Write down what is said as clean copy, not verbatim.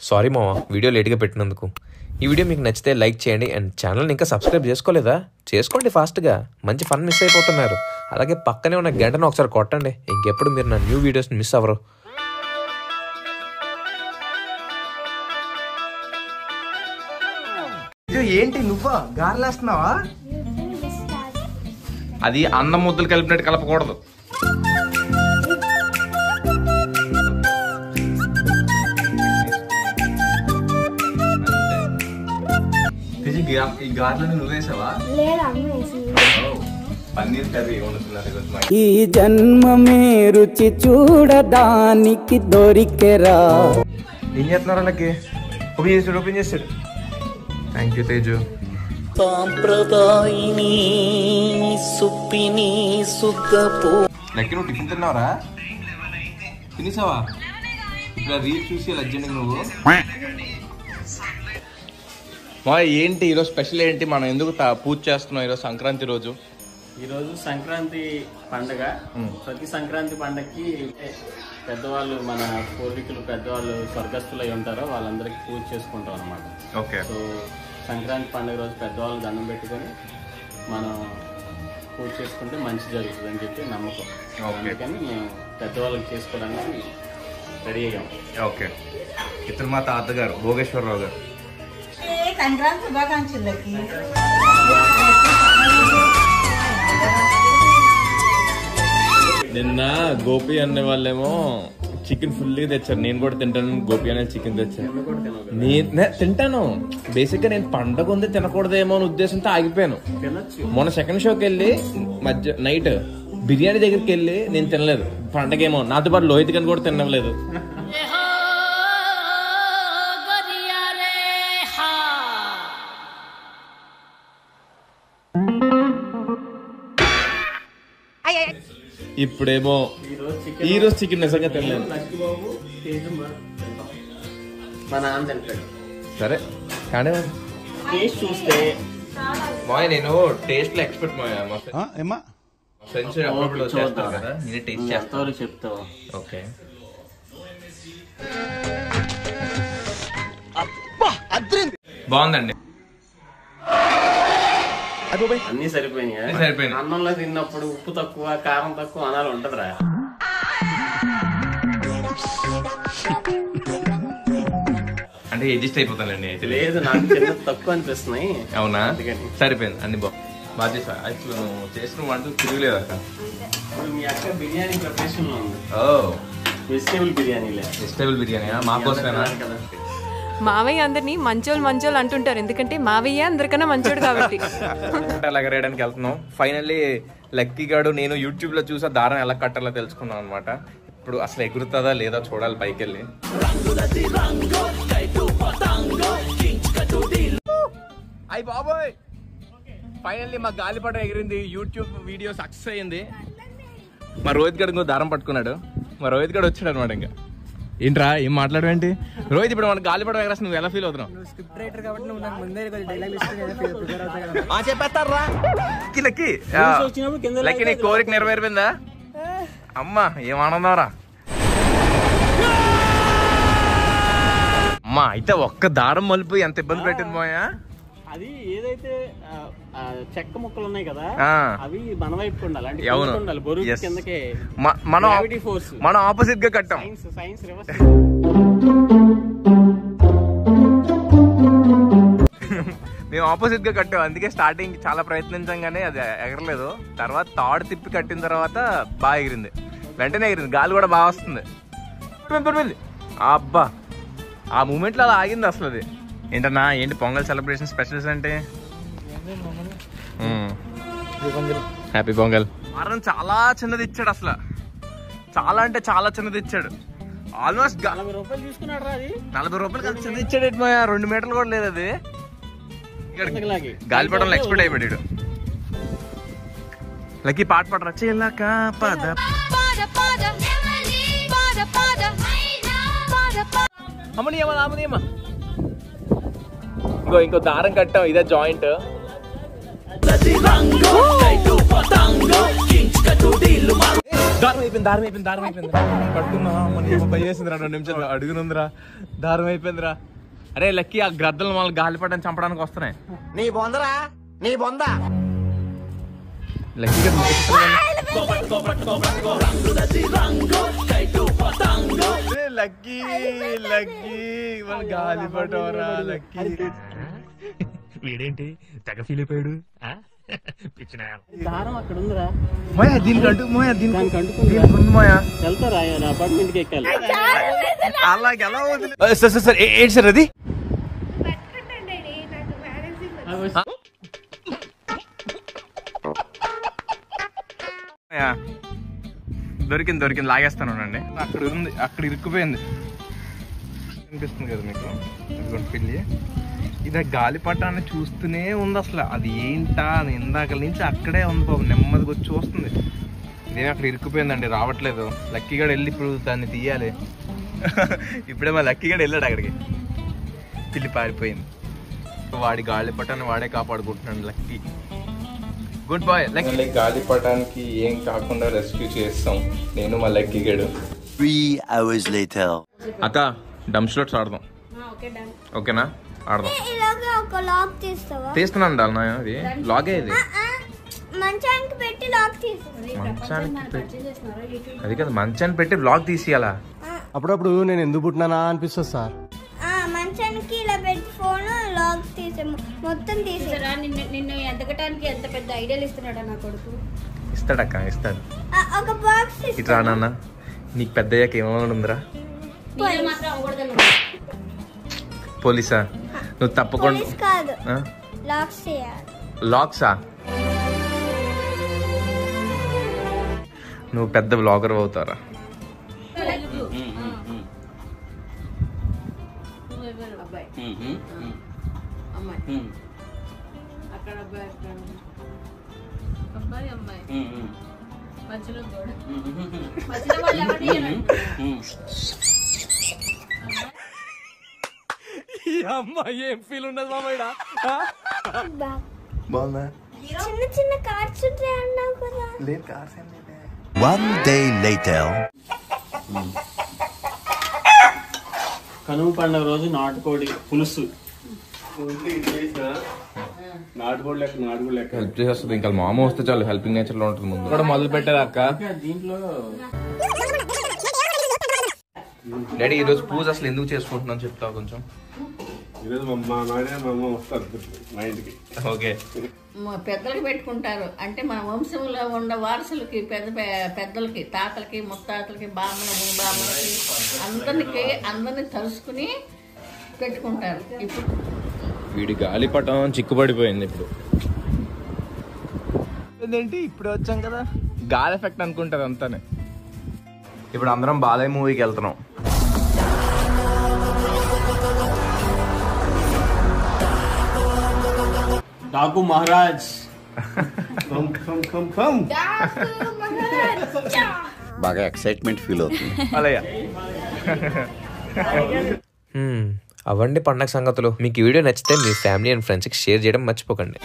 Sorry మామ, video లేట్గా పెట్టినందుకు. ఈ వీడియో మీకు నచ్చితే లైక్ చేయండి అండ్ ఛానల్ని ఇంకా సబ్స్క్రైబ్ చేసుకోలేదా చేసుకోండి ఫాస్ట్గా, మంచి ఫన్ మిస్ అయిపోతున్నారు. అలాగే పక్కనే ఉన్న గంటను ఒకసారి కొట్టండి, ఇంకెప్పుడు మీరు నా న్యూ వీడియోస్ని మిస్ అవ్వరు. ఏంటి నువ్వా గార్లేస్తున్నావా? అది అన్నం ముద్దలు కలిపినట్టు కలపకూడదు. ఈ గార్లని నువ్వేసావా? పన్నీర్ కర్రీ వండుతున్నారు. ఈ జన్మమే రుచి చూడడానికి దొరికెరా. ఏం చేస్తున్నారు వాళ్ళకి? ఓపెన్ చేస్తాడు. Thank you Teju. సాంప్రదాయిని సుప్పిని సుద్దపు. లెక్క నువ్వు టిఫిన్ తిన్నావరా? తినేసావా? ఇప్పుడు రీల్ చూసి లజ్జండి నువ్వు. మా ఏంటి ఈరోజు స్పెషల్ ఏంటి? మనం ఎందుకు పూజ చేస్తున్నాం ఈరోజు సంక్రాంతి రోజు? ఈరోజు సంక్రాంతి పండుగ. ప్రతి సంక్రాంతి పండగకి పెద్దవాళ్ళు, మన పూర్వీకులు పెద్దవాళ్ళు స్వర్గస్థులు అయి ఉంటారో వాళ్ళందరికీ పూజ చేసుకుంటాం అనమాట. ఓకే. సో సంక్రాంతి పండుగ రోజు పెద్దవాళ్ళు దండం పెట్టుకొని మనం పూజ చేసుకుంటే మంచి జరుగుతుంది అని చెప్పి నమ్మకం. అందుకని మేము పెద్దవాళ్ళకి చేసుకోవడానికి రెడీ అయ్యాం. ఓకే. ఇతను మా తాతగారు భోగేశ్వరరావు గారు. సంక్రాంతి శుభాకాంక్షలకి. నిన్న గోపి అనే వాళ్ళేమో చికెన్ ఫుల్గా తెచ్చారు, నేను కూడా తింటాను. గోపి అనే చికెన్ తెచ్చారు, నేను తింటాను. బేసిక్ గా నేను పండగ ఉంది తినకూడదేమో అనే ఉద్దేశంతో ఆగిపోయాను. మొన్న సెకండ్ షోకి వెళ్ళి నైట్ బిర్యానీ దగ్గరికి వెళ్ళి నేను తినలేదు. పండగేమో నాతో పాటు లోహిత్ గని కూడా తినలేదు. ఇప్పుడేమో ఈ రోజు చికెన్ నిజంగా తినలేదు. మా నాన్న తింటాడు. సరే కానీ టేస్ట్ చూస్తే మాయ నేను టేస్ట్ లో ఎక్స్పర్ట్ మాయ. ఫ్రెండ్స్ అప్పుడప్పుడు చేస్తారు కదా, నేను టేస్ట్ చేస్తాను. చెప్తావు. ఓకే. బాగుందండి, అన్ని సరిపోయినాయి. అన్నంలో తిన్నప్పుడు ఉప్పు తక్కువ కారం తక్కువ అనాలి ఉంటదిరా. అంటే అడ్జస్ట్ అయిపోతానండి అయితే. లేదు, నాకు చిన్న తక్కువ అనిపిస్తున్నాయి. అవునా? సరిపోయింది అన్ని బాగా యాక్చువల్ నువ్వు చేసిన వంటలు తిరగలేదు అక్క. ఇప్పుడు మీ అక్క బిర్యానీ ప్రిపరేషన్ లో ఉంది. ఓ వెజిటేబుల్ బిర్యానీ. వెజిటేబుల్ బిర్యానీ మాకోసమేనా? మావయ్య అందరినీ మంచోళ్ళు అంటుంటారు, ఎందుకంటే మావయ్య అందరికన్నా మంచోడు కాబట్టి. అలాగ రేయడానికి వెళ్తున్నాం. ఫైనల్లీ లక్కీ గాడు నేను యూట్యూబ్ లో చూసా దారం ఎలా కట్టాలో తెలుసుకున్నాం అనమాట. ఇప్పుడు అసలు ఎగురుతుందా లేదా చూడాలి పైకి వెళ్ళి. అయ్యి బాబోయ్, ఫైనల్లీ మా గాలిపటం ఎగిరింది. యూట్యూబ్ వీడియో సక్సెస్ అయ్యింది. మా రోహిత్ గడు ఇంకో దారం పట్టుకున్నాడు. మా రోహిత్ గడు వచ్చాడు అనమాట. ఇంకా ఏంట్రా ఏం మాట్లాడవేంటి రోహిత్? ఇప్పుడు మన గాలిపటం ఎగరేసి నువ్వు ఎలా ఫీల్ అవుతున్నావు? చెప్పేస్తారా లక్కీ? లక్కీ నీ కోరిక నెరవేరిపోయిందా? అమ్మా ఏం ఆనందరా అమ్మా. అయితే ఒక్క దారం మలుపు ఎంత ఇబ్బంది పెట్టింది మోయా. అది ఏదైతే చెక్క ముక్కలు ఉన్నాయి కదా, అవి మన వైపు ఉండాలి. మనం ఆపోజిట్ గా కట్టాం. Science reverse. మేము ఆపోజిట్ గా కట్టాం. అందుకే స్టార్టింగ్ చాలా ప్రయత్నించగానే అది ఎగరలేదు. తర్వాత తాడు తిప్పి కట్టిన తర్వాత బాగా ఎగిరింది, వెంటనే ఎగిరింది. గాలి కూడా బాగా వస్తుంది. అబ్బా ఆ మూమెంట్లో అలా ఆగింది అసలు. అది ఏంటన్నా ఏంటి పొంగల్ సెలబ్రేషన్ స్పెషల్స్ అంటే? హ్యాపీ పొంగల్. వారం చాలా చిన్నది ఇచ్చాడు అసలు, చాలా అంటే చాలా చిన్నది ఇచ్చాడు. ఆల్మోస్ట్ 40 రూపాయలు తీసుకున్నాడు రా. అది 40 రూపాయలు చిన్నది ఇచ్చాడు. 2 మీటర్లు కూడా లేదు అది. గాలిపటంలో ఎక్స్పర్ట్ అయిపోయాడు. లక్కీ పాట పాడరా. చెల్లక పద అమ్మని ఏమా అమ్మని ఏమా. ఇంకో దారం కట్టాం, ఇదే జాయింట్. దారం అయిపోయింది పట్టుకున్నా భయం వేసిందిరా 2 నిమిషాలు అడుగునుందిరా దారం అయిపోయిందిరా అరే లక్కీ ఆ గ్రద్దలు మళ్ళీ గాలిపటని చంపడానికి వస్తున్నాయి లక్కీ లక్కీ లక్కీ మన గాలిపటరా లక్కీ వీడేంటి తెగ ఫీల్ అయిపోయాడు దారం అక్కడ ఉందిరా దీనికంటూ వెళ్తారా అపార్ట్మెంట్ కి ఎక్కాలి అలాగే ఎలా సార్ ఏంటి సార్ అది దొరికింది లాగేస్తాను అండి అక్కడ ఉంది అక్కడ ఇరుక్కుపోయింది అనిపిస్తుంది కదా మీకు ఇదిగోండి పిల్లి ఇది గాలిపటాన్ని చూస్తూనే ఉంది అసలు అది ఏంటా అని ఇందాక నుంచి అక్కడే ఉంది బాబు నెమ్మదిగా వచ్చి చూస్తుంది ఇదేమి అక్కడ ఇరుక్కుపోయిందండి రావట్లేదు లక్కీగాడు వెళ్ళి ఇప్పుడు దాన్ని తీయాలి ఇప్పుడే మా లక్కీగాడు వెళ్ళాడు అక్కడికి పిల్లి పారిపోయింది వాడి గాలిపటాన్ని వాడే కాపాడుకుంటున్నాడు లక్కీ గుడ్ బాయ్ లక్కీ గాలిపటానికి ఏం కాకుండా రెస్క్యూ చేస్తాం నేను మా లక్కీగాడు 3 hours later. అక్క డమ్ షాట్స్ ఆడదాం ఓకేనా ఆడదాం తీస్తున్నాను డాల్నా ఇది లాగే ఇది మంచానికి పెట్టి లాక్ తీసి అది కదా మంచాన్ని పెట్టి బ్లాగ్ తీసియాలా అప్పుడప్పుడు నేను ఎందుకు పుట్టినానా అనిపిస్తుంది సార్ మంచానికి ఇలా పెట్టి ఫోన్ లాక్ తీసే మొత్తం తీసారా నిన్ను ఎదగటానికి ఎంత పెద్ద ఐడియాలు ఇస్తున్నాడా నా కొడుకు ఇస్తాడక్క ఇస్తాడు ఒక బాక్స్ ఇట్లా నాన్న నీకు పెద్ద అయ్యాక ఏమన్నా ఉందిరా మాత్రం అవ్వకూడదు పోలీసా నువ్వు తప్పకుండా కాదు లాక్స్ చేయాలి లాక్సా నువ్వు పెద్ద బ్లాగర్ అవుతారా అమ్మాయి ఏం ఫీల్ ఉండదు మామయ్య బాగుందా చిన్న చిన్న కార్డ్స్ ఉంటాయి అన్నావు కదా లేదు కార్స్ 1 day later. కనుమ పండుగ రోజు నాటుకోడి పులుసు నాటుకోడి లెక్క హెల్ప్ చేస్తుంది ఇంకా మామ వస్తే చాలు హెల్పింగ్ నేచర్ లో ఉంటుంది ముందు కూడా మొదలు పెట్టారు అక్క దీంట్లో డాడీ ఈరోజు పూజ అసలు ఎందుకు చేసుకుంటున్నాను చెప్తావు కొంచెం ఈరోజు మా నాడే మా అమ్మ వస్తారు మా ఇంటికి ఓకే పెద్దలకు పెట్టుకుంటారు అంటే మన వంశంలో ఉన్న వారసులకి పెద్దలకి తాతలకి ముత్తాతలకి బామ్మలకి అందరిని తలుసుకుని పెట్టుకుంటారు. ఇప్పుడు వీడి గాలిపటం చిక్కుపడిపోయింది ఇప్పుడు ఏంటి ఇప్పుడు వచ్చాం కదా గాలి ఎఫెక్ట్ అనుకుంటారు అంతానే. ఇప్పుడు అందరం బాలయ్య మూవీకి వెళ్తున్నాం. డాకు మహారాజ్ బాగా ఎక్సైట్మెంట్ ఫీల్ అవుతుంది. అలాగే అవండి పండగ సంగతులు. మీకు ఈ వీడియో నచ్చితే మీ ఫ్యామిలీ అండ్ ఫ్రెండ్స్కి షేర్ చేయడం మర్చిపోకండి.